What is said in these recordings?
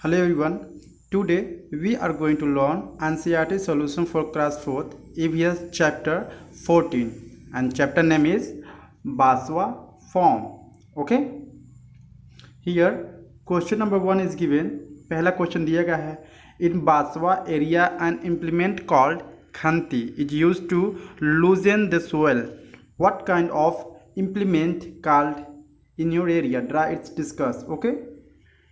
Hello everyone. Today we are going to learn NCERT solution for class 4th EVS chapter 14 and chapter name is Baswa form. Okay? Here question number 1 is given. पहला question दिया गया है. In Baswa area an implement called Khanti is used to loosen the soil. What kind of implement called in your area? Draw its discuss. Okay?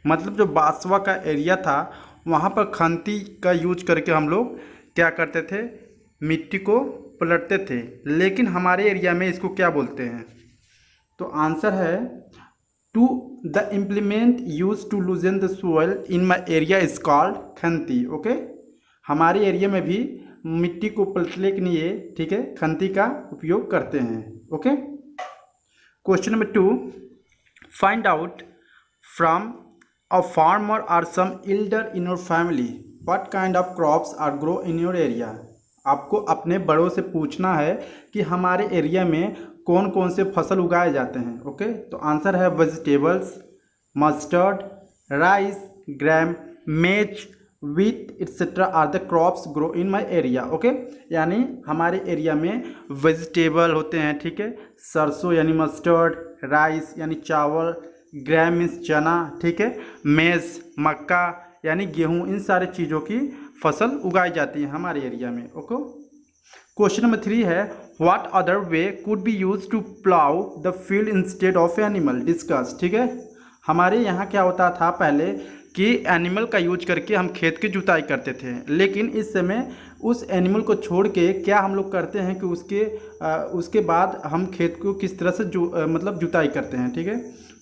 मतलब जो बासवा का area था वहाँ पर खंती का यूज करके हम लोग क्या करते थे, मिट्टी को पलटते थे. लेकिन हमारे एरिया में इसको क्या बोलते हैं? तो आंसर है to the implement use to loosen the soil in my area is called खंती. ओके, हमारे एरिया में भी मिट्टी को पलटने के लिए ठीक है खंती का उपयोग करते हैं. Okay, question number 2, find out from a farmer or some elder in your family what kind of crops are grow in your area. आपको अपने बड़ों से पूछना है कि हमारे एरिया में कौन कौन से फसल उगाए जाते हैं. ओके, तो आंसर है vegetables, mustard, rice, gram, maize, wheat etcetera are the crops grow in my area. Okay, यानी हमारे एरिया में वेजिटेबल होते हैं, ठीक है, सरसों यानी मस्टर्ड, राइस यानी चावल, ग्राम मीन्स चना, ठीक है, मेज मक्का यानी गेहूं, इन सारे चीज़ों की फसल उगाई जाती है हमारे एरिया में. ओके, क्वेश्चन नंबर 3 है what other way could be use to plough the field instead of animal. Discuss. ठीक है, हमारे यहाँ क्या होता था पहले कि एनिमल का यूज करके हम खेत की जुताई करते थे, लेकिन इस समय उस एनिमल को छोड़ के क्या हम लोग करते हैं कि उसके बाद हम खेत को किस तरह से मतलब जुताई करते हैं. ठीक है,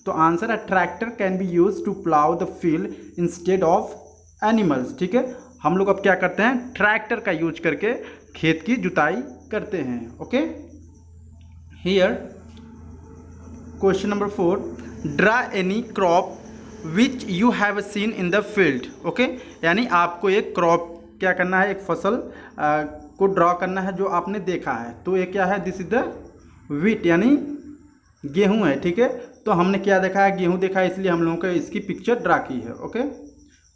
तो आंसर है tractor can be use to plough the field instead of animals. ठीक है, हम लोग अब क्या करते हैं, ट्रैक्टर का यूज करके खेत की जुताई करते हैं. Okay, here question number 4, draw any crop which you have seen in the field. Okay, यानी आपको एक क्रॉप क्या करना है, एक फसल को ड्रॉ करना है जो आपने देखा है. तो ये क्या है, दिस इज द वीट यानी गेहूं है. ठीक है, तो हमने क्या देखा है, गेहूं देखा है, इसलिए हम लोगों को इसकी पिक्चर ड्रा की है. Okay,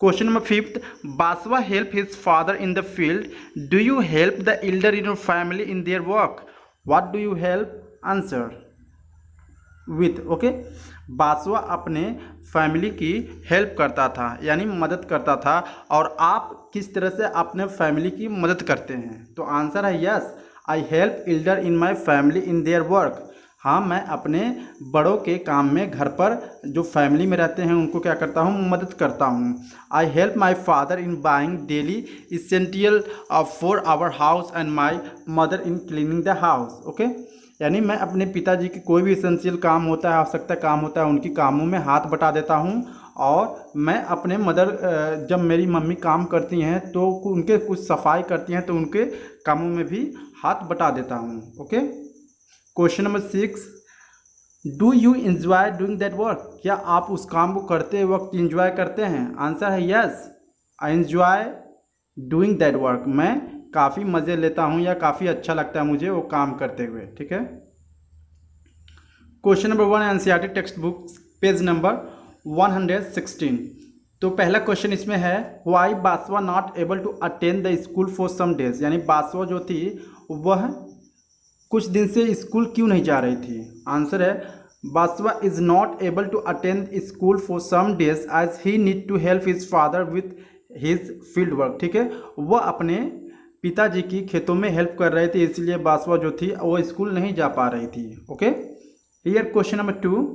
question number 5, Basava help his father in the field. Do you help the elder in your family in their work. What do you help. Answer with. Okay, Basava अपने फैमिली की हेल्प करता था यानी मदद करता था. और आप किस तरह से अपने फैमिली की मदद करते हैं. तो आंसर है yes, I help Elder in my family in their work. हाँ, मैं अपने बड़ों के काम में घर पर जो फैमिली में रहते हैं उनको क्या करता हूँ, मदद करता हूँ. I help my father in buying daily essential for our house and my mother in cleaning the house. Okay, यानी मैं अपने पिताजी की कोई भी इसेंशियल काम होता है, आवश्यकता काम होता है, उनकी कामों में हाथ बटा देता हूँ. और मैं अपने मदर जब मेरी मम्मी काम करती हैं तो उनके कुछ सफाई करती हैं तो उनके कामों में भी हाथ बटा देता हूँ. Okay, question number 6, do you enjoy doing that work. क्या आप उस काम को करते वक्त इंजॉय करते हैं. आंसर है yes, I enjoy doing that work. मैं काफ़ी मज़े लेता हूं या काफ़ी अच्छा लगता है मुझे वो काम करते हुए. ठीक है, question number 1 NCERT textbook page number 116. तो पहला क्वेश्चन इसमें है why Basava not able to attend the school for some days. यानी बासवा जो थी वह कुछ दिन से स्कूल क्यों नहीं जा रही थी. आंसर है Basava is not able to attend school for some days as he need to help his father with his field work. ठीक है, वह अपने पिताजी की खेतों में हेल्प कर रहे थे, इसलिए बासवा जो थी वो स्कूल नहीं जा पा रही थी. Okay, here question number 2,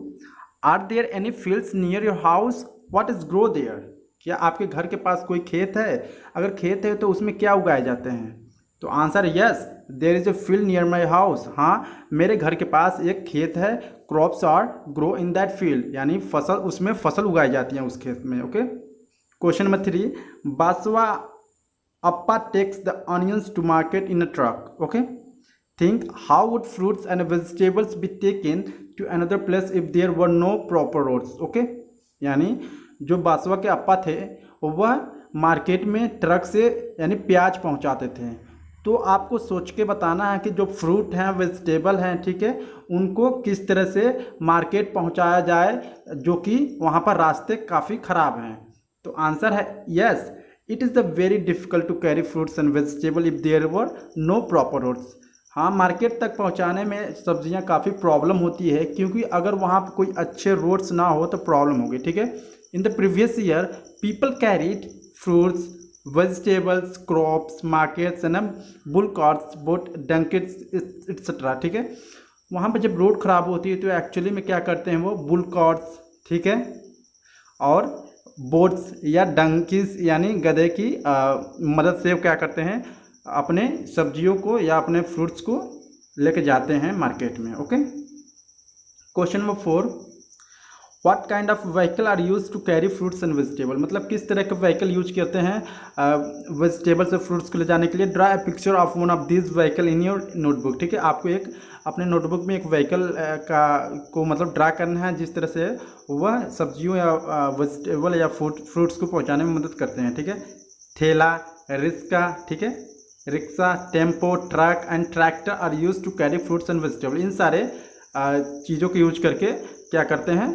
are there any fields near your house. What is grow there. क्या आपके घर के पास कोई खेत है. अगर खेत है तो उसमें क्या उगाए जाते हैं. तो answer yes, there is a field near my house. हाँ, मेरे घर के पास एक खेत है. Crops are grow in that field, यानी उसमें फसल उगाई जाती हैं उस खेत में. Okay, question number 3, Basava appa takes the onions to market in a truck. Okay, think how would fruits and vegetables be taken to another place if there were no proper roads. Okay, यानी जो बासवा के अप्पा थे वह मार्केट में truck से यानी प्याज पहुंचाते थे. तो आपको सोच के बताना है कि जो फ्रूट हैं, वेजिटेबल हैं, ठीक है, उनको किस तरह से मार्केट पहुंचाया जाए जो कि वहां पर रास्ते काफ़ी ख़राब हैं. तो आंसर है yes, it is the very difficult to carry fruits and vegetable if there were no proper roads. हाँ, मार्केट तक पहुंचाने में सब्जियां काफ़ी प्रॉब्लम होती है, क्योंकि अगर वहाँ पर कोई अच्छे रोड्स ना हो तो प्रॉब्लम होगी, ठीक है। In the previous year people carried fruits, vegetables, crops, markets and bull carts, boat, donkeys etcetera, ठीक है। वहाँ पर जब रोड ख़राब होती है तो एक्चुअली में क्या करते हैं वो बुल कार्ट्स, ठीक है, और बोट्स या डंकीज यानी गधे की मदद से क्या करते हैं, अपने सब्जियों को या अपने फ्रूट्स को लेके जाते हैं मार्केट में। Okay, question number 4, what kind of vehicle are use to carry fruits and vegetable, मतलब किस तरह के व्हीकल यूज करते हैं वेजिटेबल्स और फ्रूट्स को ले जाने के लिए। Draw a picture of one of this vehicle in your notebook, ठीक है। आपको एक अपने नोटबुक में एक व्हीकल को मतलब ड्रा करना है जिस तरह से वह सब्जियों या वेजिटेबल या फ्रूट्स को पहुंचाने में मदद करते हैं, ठीक है। ठेला, रिक्शा, ठीक है, rickshaw, tempo, truck and tractor are use to carry fruits and vegetable. इन सारे चीज़ों को यूज करके क्या करते हैं,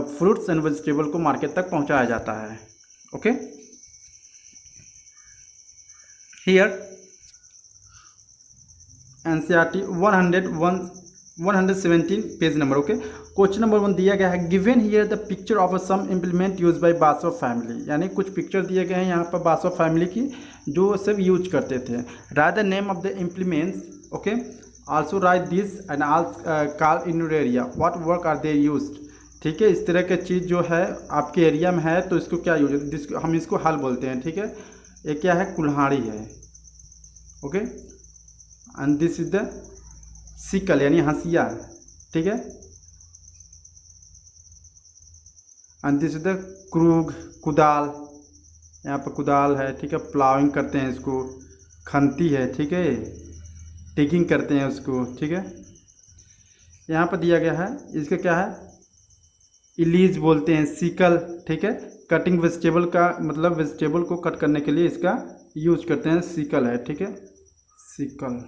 फ्रूट्स एंड वेजिटेबल को मार्केट तक पहुंचाया जाता है। Okay, here NCERT 117 page number. Okay, question number 1 दिया गया है, given here the picture of some implement use by Basava family, यानी कुछ पिक्चर दिए गए हैं यहाँ पर बासवा फैमिली की जो सब यूज करते थे। Write the name of the implements, okay, also write this and all call in your area, what work are they used, ठीक है। इस तरह के चीज़ जो है आपके एरिया में है तो इसको क्या यूज, हम इसको हल बोलते हैं, ठीक है। ये क्या है, कुल्हाड़ी है, okay, and this is the sickle यानी हंसिया, ठीक है, and this is the Krug, कुदाल, यहाँ पर कुदाल है, ठीक है, प्लाविंग करते हैं इसको, खंती है, ठीक है, टिगिंग करते हैं उसको, ठीक है। यहाँ पर दिया गया है, इसका क्या है, इलीज बोलते हैं, सिकल, ठीक है, कटिंग वेजिटेबल का मतलब वेजिटेबल को कट करने के लिए इसका यूज करते हैं, सिकल है, ठीक है, sickle.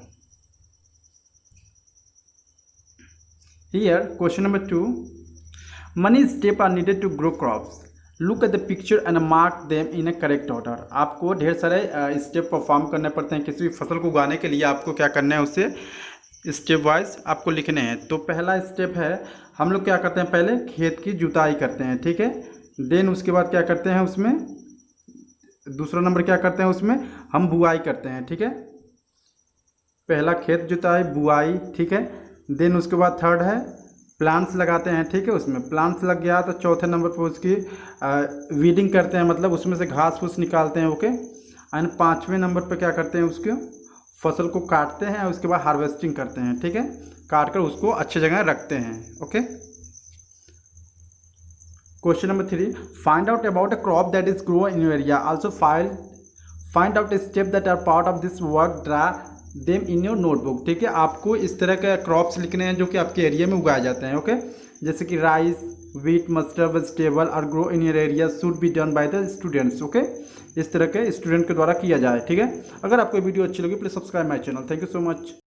Here question number 2, many step are needed to grow crops, look at the picture and mark them in a correct order. आपको ढेर सारे स्टेप परफॉर्म करने पड़ते हैं किसी भी फसल को उगाने के लिए, आपको क्या करना है उसे स्टेप वाइज आपको लिखने हैं। तो पहला स्टेप है, हम लोग क्या करते हैं, पहले खेत की जुताई करते हैं, ठीक है, देन उसके बाद क्या करते हैं उसमें दूसरा नंबर क्या करते हैं उसमें हम बुआई करते हैं, ठीक है। पहला खेत जुताई, बुआई, ठीक है, देन उसके बाद थर्ड है प्लांट्स लगाते हैं, ठीक है, उसमें प्लांट्स लग गया तो चौथे नंबर पर उसकी वीडिंग करते हैं, मतलब उसमें से घास फूस निकालते हैं, ओके, एंड पाँचवें नंबर पर क्या करते हैं उसके फसल को काटते हैं, उसके बाद हार्वेस्टिंग करते हैं, ठीक है, काट कर उसको अच्छी जगह रखते हैं। Okay, question number 3, find out about a crop that is grow in your area, also find out step that are part of this work, draw them in your notebook, ठीक है। आपको इस तरह के क्रॉप्स लिखने हैं जो कि आपके एरिया में उगाए जाते हैं, ओके, जैसे कि rice, wheat, mustard, vegetable are grow in your area should be done by the students, okay, इस तरह के स्टूडेंट के द्वारा किया जाए, ठीक है। अगर आपको वीडियो अच्छी लगी please subscribe my channel, thank you so much.